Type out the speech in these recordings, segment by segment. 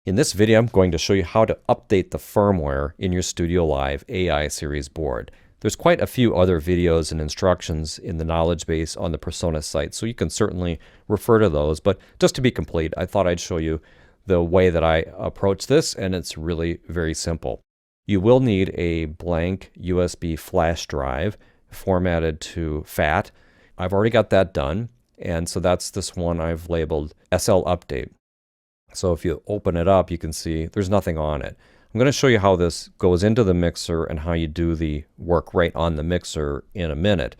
In this video, I'm going to show you how to update the firmware in your Studio Live AI series board. There's quite a few other videos and instructions in the knowledge base on the Persona site, so you can certainly refer to those. But just to be complete, I thought I'd show you the way that I approach this, and it's really very simple. You will need a blank USB flash drive formatted to FAT. I've already got that done, and so that's this one I've labeled SL Update. So if you open it up, you can see there's nothing on it. I'm going to show you how this goes into the mixer and how you do the work right on the mixer in a minute.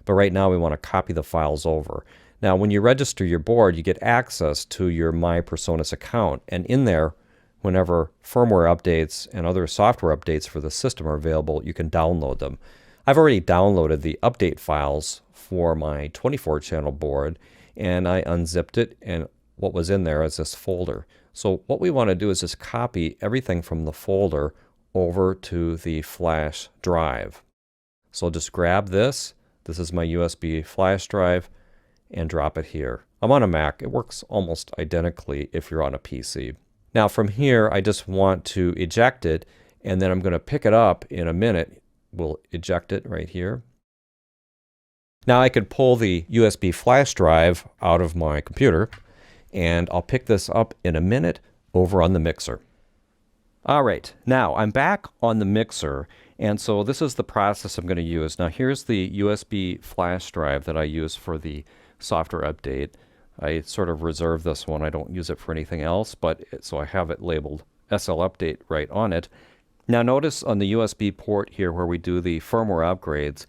But right now we want to copy the files over. Now when you register your board, you get access to your My Personas account. And in there, whenever firmware updates and other software updates for the system are available, you can download them. I've already downloaded the update files for my 24-channel board, and I unzipped it, and what was in there is this folder. So what we want to do is just copy everything from the folder over to the flash drive. So just grab this. This is my USB flash drive, and drop it here. I'm on a Mac. It works almost identically if you're on a PC. Now from here, I just want to eject it, and then I'm going to pick it up in a minute. We'll eject it right here. Now I could pull the USB flash drive out of my computer, and I'll pick this up in a minute over on the mixer. All right, now I'm back on the mixer, and so this is the process I'm going to use. Now here's the USB flash drive that I use for the software update. I sort of reserve this one. I don't use it for anything else, but so I have it labeled SL Update right on it. Now notice on the USB port here where we do the firmware upgrades,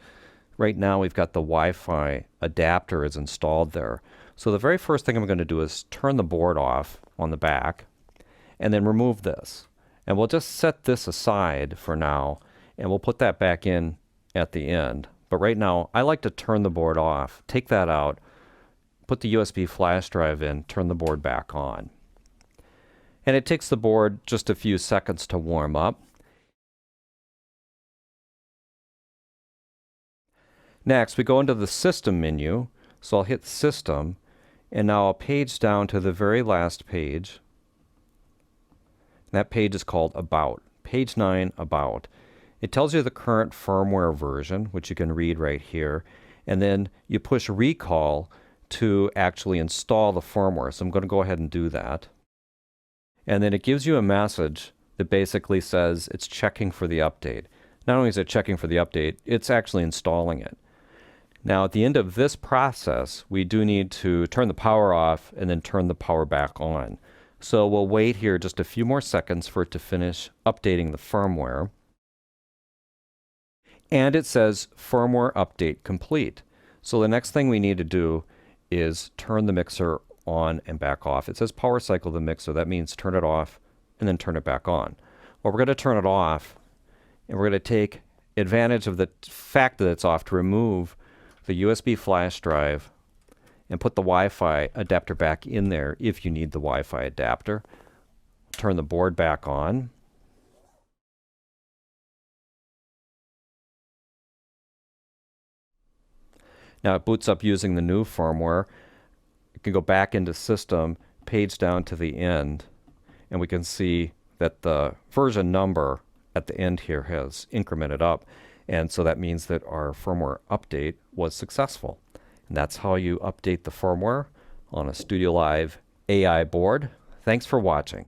right now we've got the Wi-Fi adapter is installed there. So the very first thing I'm going to do is turn the board off on the back and then remove this. And we'll just set this aside for now, and we'll put that back in at the end. But right now I like to turn the board off, take that out, put the USB flash drive in, turn the board back on. And it takes the board just a few seconds to warm up. Next we go into the System menu, so I'll hit System. And now I'll page down to the very last page. That page is called About. Page 9, About. It tells you the current firmware version, which you can read right here. And then you push Recall to actually install the firmware. So I'm going to go ahead and do that. And then it gives you a message that basically says it's checking for the update. Not only is it checking for the update, it's actually installing it. Now at the end of this process, we do need to turn the power off and then turn the power back on. So we'll wait here just a few more seconds for it to finish updating the firmware. And it says firmware update complete. So the next thing we need to do is turn the mixer on and back off. It says power cycle the mixer. That means turn it off and then turn it back on. Well, we're going to turn it off, and we're going to take advantage of the fact that it's off to remove the USB flash drive and put the Wi-Fi adapter back in there if you need the Wi-Fi adapter. Turn the board back on. Now it boots up using the new firmware. You can go back into System, page down to the end, and we can see that the version number at the end here has incremented up. And so that means that our firmware update was successful. And that's how you update the firmware on a Studio Live AI board. Thanks for watching.